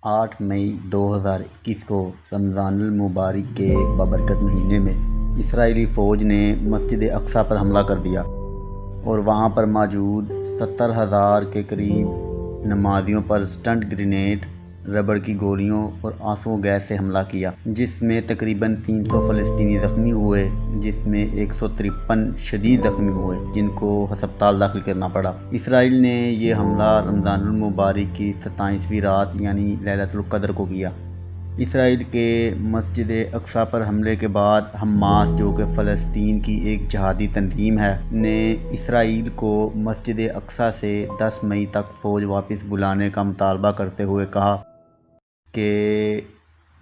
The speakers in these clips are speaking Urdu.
8 مئی 2021 کو رمضان المبارک کے بابرکت مہینے میں اسرائیلی فوج نے مسجد اقصیٰ پر حملہ کر دیا اور وہاں پر موجود 70,000 کے قریب نمازیوں پر سٹنٹ گرینیڈ، ربڑ کی گولیوں اور آنسو گیس سے حملہ کیا، جس میں تقریباً 300 فلسطینی زخمی ہوئے، جس میں 153 شدید زخمی ہوئے جن کو ہسپتال داخل کرنا پڑا۔ اسرائیل نے یہ حملہ رمضان المبارک کی 27ویں رات یعنی لیلۃ القدر کو کیا۔ اسرائیل کے مسجد اقصیٰ پر حملے کے بعد حماس، جو کہ فلسطین کی ایک جہادی تنظیم ہے، نے اسرائیل کو مسجد اقصیٰ سے 10 مئی تک فوج واپس بلانے کا مطالبہ کرتے ہوئے کہا کہ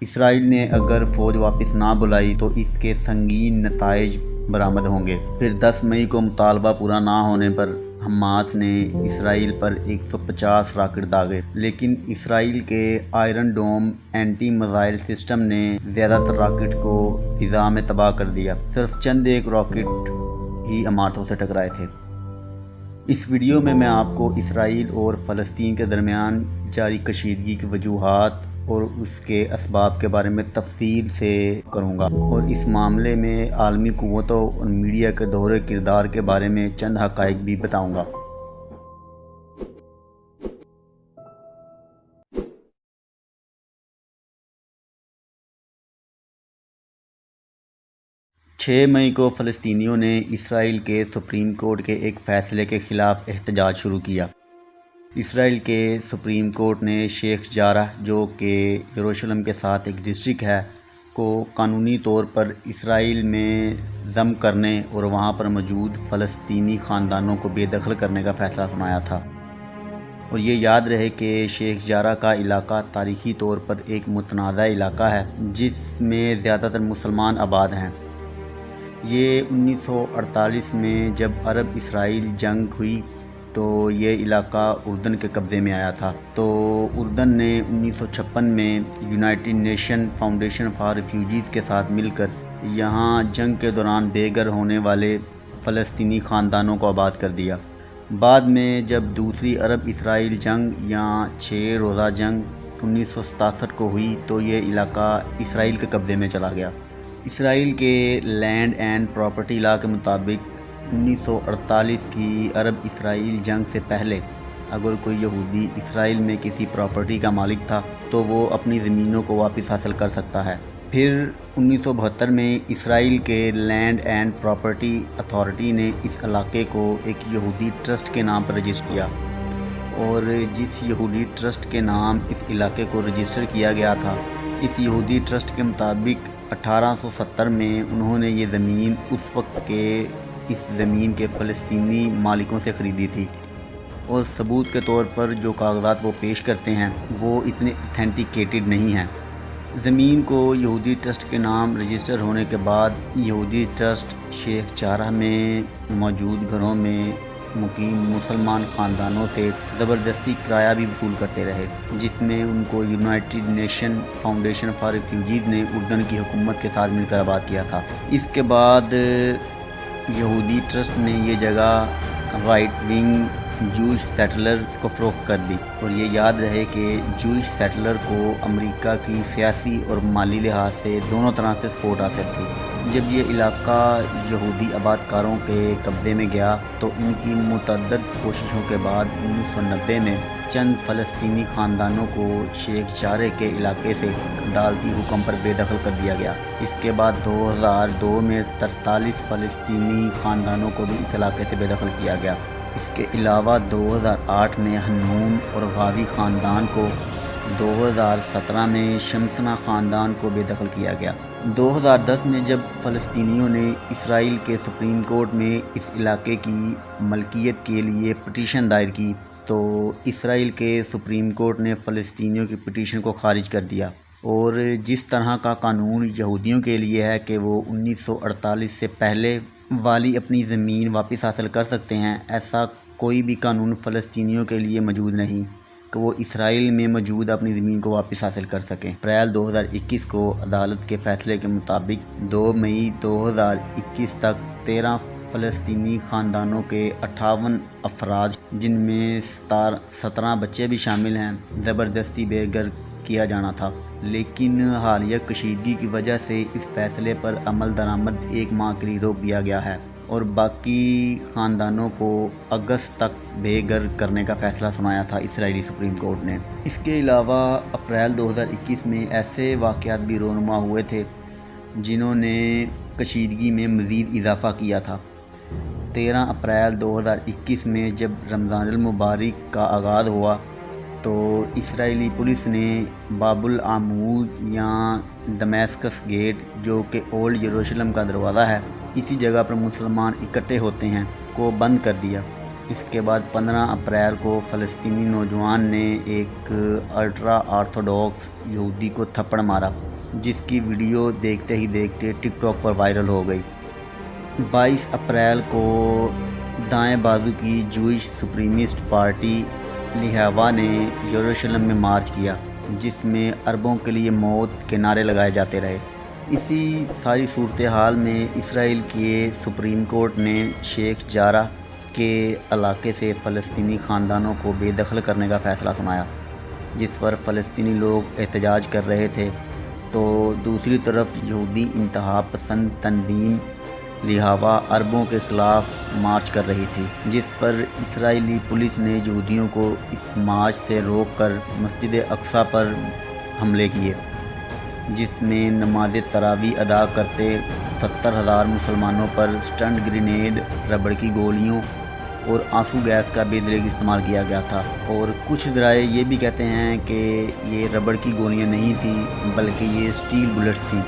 اسرائیل نے اگر فوج واپس نہ بلائی تو اس کے سنگین نتائج برآمد ہوں گے۔ پھر 10 مئی کو مطالبہ پورا نہ ہونے پر حماس نے اسرائیل پر 150 راکٹ داغے، لیکن اسرائیل کے Iron Dome anti missile system نے زیادہ تر راکٹ کو فضا میں تباہ کر دیا، صرف چند ایک راکٹ ہی عمارتوں سے ٹکرائے تھے۔ اس ویڈیو میں آپ کو اسرائیل اور فلسطین کے درمیان جاری کشیدگی کی وجوہات اور اس کے اسباب کے بارے میں تفصیل سے کروں گا، اور اس معاملے میں عالمی قوتوں اور میڈیا کے دور کردار کے بارے میں چند حقائق بھی بتاؤں گا۔ 6 مئی کو فلسطینیوں نے اسرائیل کے سپریم کورٹ کے ایک فیصلے کے خلاف احتجاج شروع کیا۔ اسرائیل کے سپریم کورٹ نے شیخ جارح، جو کہ یروشلم کے ساتھ ایک ڈسٹرکٹ ہے، کو قانونی طور پر اسرائیل میں ضم کرنے اور وہاں پر موجود فلسطینی خاندانوں کو بے دخل کرنے کا فیصلہ سنایا تھا۔ اور یہ یاد رہے کہ شیخ جارح کا علاقہ تاریخی طور پر ایک متنازع علاقہ ہے جس میں زیادہ تر مسلمان آباد ہیں۔ یہ 1948 میں جب عرب اسرائیل جنگ ہوئی تو یہ علاقہ اردن کے قبضے میں آیا تھا، تو اردن نے 1956 میں United nation foundation for refugees کے ساتھ مل کر یہاں جنگ کے دوران بے گھر ہونے والے فلسطینی خاندانوں کو آباد کر دیا۔ بعد میں جب دوسری عرب اسرائیل جنگ یا 6 روزہ جنگ 1967 کو ہوئی تو یہ علاقہ اسرائیل کے قبضے میں چلا گیا۔ اسرائیل کے لینڈ اینڈ پراپرٹی لا کے مطابق 1948 کی عرب اسرائیل جنگ سے پہلے اگر کوئی یہودی اسرائیل میں کسی پراپرٹی کا مالک تھا تو وہ اپنی زمینوں کو واپس حاصل کر سکتا ہے۔ پھر 1972 میں اسرائیل کے لینڈ اینڈ پراپرٹی اتھارٹی نے اس علاقے کو ایک یہودی ٹرسٹ کے نام پر رجسٹر کیا، اور جس یہودی ٹرسٹ کے نام اس علاقے کو رجسٹر کیا گیا تھا، اس یہودی ٹرسٹ کے مطابق 1870 میں انہوں نے یہ زمین اس وقت کے اس زمین کے فلسطینی مالکوں سے خریدی تھی، اور ثبوت کے طور پر جو کاغذات وہ پیش کرتے ہیں وہ اتنے اتھینٹیکیٹڈ نہیں ہیں۔ زمین کو یہودی ٹرسٹ کے نام رجسٹر ہونے کے بعد یہودی ٹرسٹ شیخ جارح میں موجود گھروں میں مقیم مسلمان خاندانوں سے زبردستی کرایہ بھی وصول کرتے رہے، جس میں ان کو United nation foundation for refugees نے اردن کی حکومت کے ساتھ مل کر آباد کیا تھا۔ اس کے بعد یہودی ٹرسٹ نے یہ جگہ رائٹ ونگ جوش سیٹلر کو فروخت کر دی، اور یہ یاد رہے کہ جوش سیٹلر کو امریکہ کی سیاسی اور مالی لحاظ سے دونوں طرح سے سپورٹ حاصل تھی۔ جب یہ علاقہ یہودی آباد کاروں کے قبضے میں گیا تو ان کی متعدد کوششوں کے بعد 1990 میں چند فلسطینی خاندانوں کو شیخ جارح کے علاقے سے عدالتی حکم پر بے دخل کر دیا گیا۔ اس کے بعد 2002 میں 43 فلسطینی خاندانوں کو بھی اس علاقے سے بے دخل کیا گیا۔ اس کے علاوہ 2008 میں ہنون اور غاوی خاندان کو، 2017 میں شمسنا خاندان کو بے دخل کیا گیا۔ 2010 میں جب فلسطینیوں نے اسرائیل کے سپریم کورٹ میں اس علاقے کی ملکیت کے لیے پٹیشن دائر کی تو اسرائیل کے سپریم کورٹ نے فلسطینیوں کی پٹیشن کو خارج کر دیا، اور جس طرح کا قانون یہودیوں کے لیے ہے کہ وہ 1948 سے پہلے والی اپنی زمین واپس حاصل کر سکتے ہیں، ایسا کوئی بھی قانون فلسطینیوں کے لیے موجود نہیں کہ وہ اسرائیل میں موجود اپنی زمین کو واپس حاصل کر سکیں۔ اپریل 2021 کو عدالت کے فیصلے کے مطابق 2 مئی 2021 تک 13 فلسطینی خاندانوں کے 58 افراد جن میں 17 بچے بھی شامل ہیں زبردستی بے گھر کیا جانا تھا، لیکن حالیہ کشیدگی کی وجہ سے اس فیصلے پر عمل درآمد 1 ماہ کے لیے روک دیا گیا ہے اور باقی خاندانوں کو اگست تک بے گھر کرنے کا فیصلہ سنایا تھا اسرائیلی سپریم کورٹ نے۔ اس کے علاوہ اپریل 2021 میں ایسے واقعات بھی رونما ہوئے تھے جنہوں نے کشیدگی میں مزید اضافہ کیا تھا۔ 13 اپریل 2021 میں جب رمضان المبارک کا آغاز ہوا تو اسرائیلی پولیس نے باب العمود یا دمیسکس گیٹ، جو کہ اولڈ یروشلم کا دروازہ ہے، اسی جگہ پر مسلمان اکٹھے ہوتے ہیں، کو بند کر دیا۔ اس کے بعد 15 اپریل کو فلسطینی نوجوان نے ایک الٹرا آرتھوڈاکس یہودی کو تھپڑ مارا، جس کی ویڈیو دیکھتے ہی دیکھتے ٹک ٹاک پر وائرل ہو گئی۔ 22 اپریل کو دائیں بازو کی جوئش سپریمسٹ پارٹی لیہوا نے یروشلم میں مارچ کیا، جس میں عربوں کے لیے موت کے نعرے لگائے جاتے رہے۔ اسی ساری صورتحال میں اسرائیل کے سپریم کورٹ نے شیخ جارح کے علاقے سے فلسطینی خاندانوں کو بے دخل کرنے کا فیصلہ سنایا، جس پر فلسطینی لوگ احتجاج کر رہے تھے تو دوسری طرف یہودی انتہا پسند تنظیم لیہوا عربوں کے خلاف مارچ کر رہی تھی، جس پر اسرائیلی پولیس نے یہودیوں کو اس مارچ سے روک کر مسجد اقصیٰ پر حملے کیے، جس میں نماز تراویح ادا کرتے 70,000 مسلمانوں پر سٹنٹ گرینیڈ، ربڑ کی گولیوں اور آنسو گیس کا بے دریغ استعمال کیا گیا تھا۔ اور کچھ ذرائع یہ بھی کہتے ہیں کہ یہ ربڑ کی گولیاں نہیں تھیں بلکہ یہ سٹیل بلٹس تھیں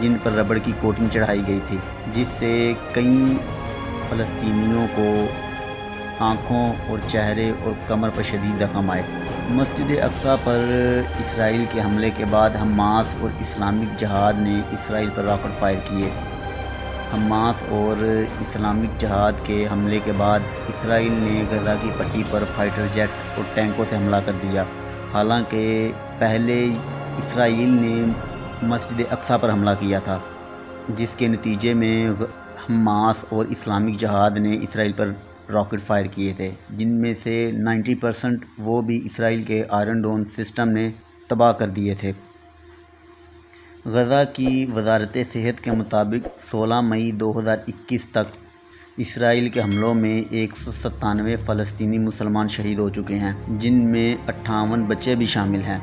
جن پر ربڑ کی کوٹنگ چڑھائی گئی تھی، جس سے کئی فلسطینیوں کو آنکھوں اور چہرے اور کمر پر شدید زخم آئے۔ مسجد اقصیٰ پر اسرائیل کے حملے کے بعد حماس اور اسلامک جہاد نے اسرائیل پر راکٹ فائر کیے۔ حماس اور اسلامک جہاد کے حملے کے بعد اسرائیل نے غزہ کی پٹی پر فائٹر جیٹ اور ٹینکوں سے حملہ کر دیا، حالانکہ پہلے اسرائیل نے مسجد اقصیٰ پر حملہ کیا تھا، جس کے نتیجے میں حماس اور اسلامک جہاد نے اسرائیل پر راکٹ فائر کیے تھے، جن میں سے 90% وہ بھی اسرائیل کے آئرن ڈوم سسٹم نے تباہ کر دیے تھے۔ غزہ کی وزارت صحت کے مطابق 16 مئی 2021 تک اسرائیل کے حملوں میں 197 فلسطینی مسلمان شہید ہو چکے ہیں، جن میں 58 بچے بھی شامل ہیں،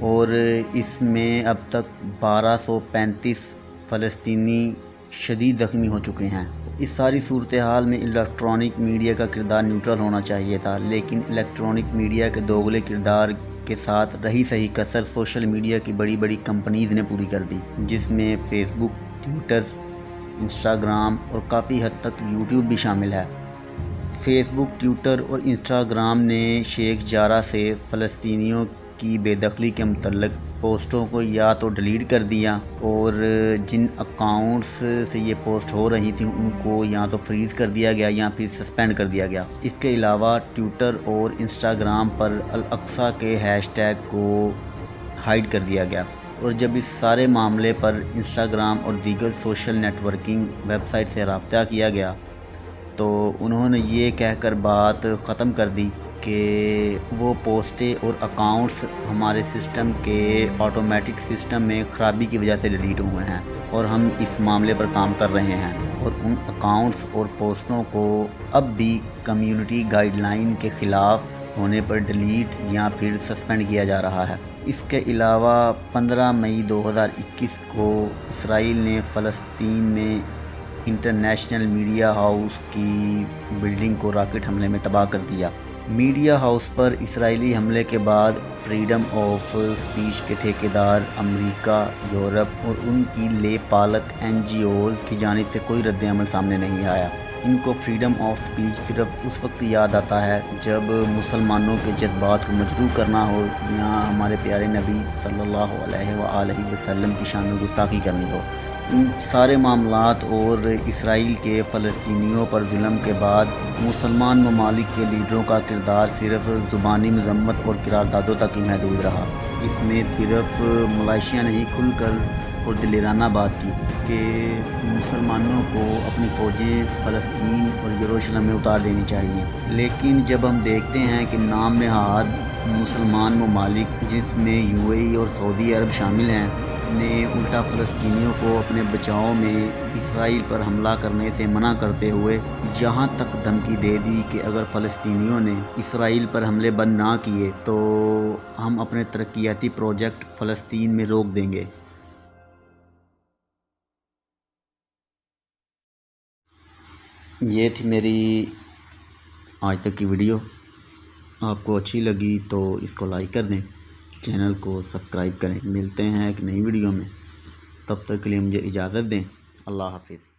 اور اس میں اب تک 1235 فلسطینی شدید زخمی ہو چکے ہیں۔ اس ساری صورتحال میں الیکٹرانک میڈیا کا کردار نیوٹرل ہونا چاہیے تھا، لیکن الیکٹرانک میڈیا کے دوغلے کردار کے ساتھ رہی سہی کسر سوشل میڈیا کی بڑی بڑی کمپنیز نے پوری کر دی، جس میں فیس بک، ٹویٹر، انسٹاگرام اور کافی حد تک یوٹیوب بھی شامل ہے۔ فیس بک، ٹویٹر اور انسٹاگرام نے شیخ جارح سے فلسطینیوں کی بے دخلی کے متعلق پوسٹوں کو یا تو ڈیلیٹ کر دیا، اور جن اکاؤنٹس سے یہ پوسٹ ہو رہی تھیں ان کو یا تو فریز کر دیا گیا یا پھر سسپینڈ کر دیا گیا۔ اس کے علاوہ ٹویٹر اور انسٹاگرام پر الاقصیٰ کے ہیش ٹیگ کو ہائیڈ کر دیا گیا، اور جب اس سارے معاملے پر انسٹاگرام اور دیگر social networking website سے رابطہ کیا گیا تو انہوں نے یہ کہہ کر بات ختم کر دی کہ وہ پوسٹیں اور اکاؤنٹس ہمارے سسٹم کے آٹومیٹک سسٹم میں خرابی کی وجہ سے ڈیلیٹ ہوئے ہیں اور ہم اس معاملے پر کام کر رہے ہیں، اور ان اکاؤنٹس اور پوسٹوں کو اب بھی کمیونٹی گائیڈ لائن کے خلاف ہونے پر ڈیلیٹ یا پھر سسپینڈ کیا جا رہا ہے۔ اس کے علاوہ 15 مئی 2021 کو اسرائیل نے فلسطین میں انٹرنیشنل میڈیا ہاؤس کی بلڈنگ کو راکٹ حملے میں تباہ کر دیا۔ میڈیا ہاؤس پر اسرائیلی حملے کے بعد فریڈم آف سپیچ کے ٹھیکیدار امریکہ، یورپ اور ان کی لے پالک NGOز کی جانب سے کوئی رد عمل سامنے نہیں آیا۔ ان کو فریڈم آف سپیچ صرف اس وقت یاد آتا ہے جب مسلمانوں کے جذبات کو مجروح کرنا ہو یا ہمارے پیارے نبی صلی اللہ علیہ وآلہ وسلم کی شان و گستاخی کرنی ہو۔ ان سارے معاملات اور اسرائیل کے فلسطینیوں پر ظلم کے بعد مسلمان ممالک کے لیڈروں کا کردار صرف زبانی مذمت اور قراردادوں تک ہی محدود رہا۔ اس میں صرف ملائشیاں نہیں، کھل کر اور دلیرانہ بات کی کہ مسلمانوں کو اپنی فوجیں فلسطین اور یروشلم میں اتار دینی چاہیے، لیکن جب ہم دیکھتے ہیں کہ نام نہاد مسلمان ممالک جس میں UAE اور سعودی عرب شامل ہیں نے الٹا فلسطینیوں کو اپنے بچاؤ میں اسرائیل پر حملہ کرنے سے منع کرتے ہوئے یہاں تک دھمکی دے دی کہ اگر فلسطینیوں نے اسرائیل پر حملے بند نہ کیے تو ہم اپنے ترقیاتی پروجیکٹ فلسطین میں روک دیں گے۔ یہ تھی میری آج تک کی ویڈیو، آپ کو اچھی لگی تو اس کو لائک کر دیں، چینل کو سبسکرائب کریں۔ ملتے ہیں ایک نئی ویڈیو میں، تب تک کے لیے مجھے اجازت دیں۔ اللہ حافظ۔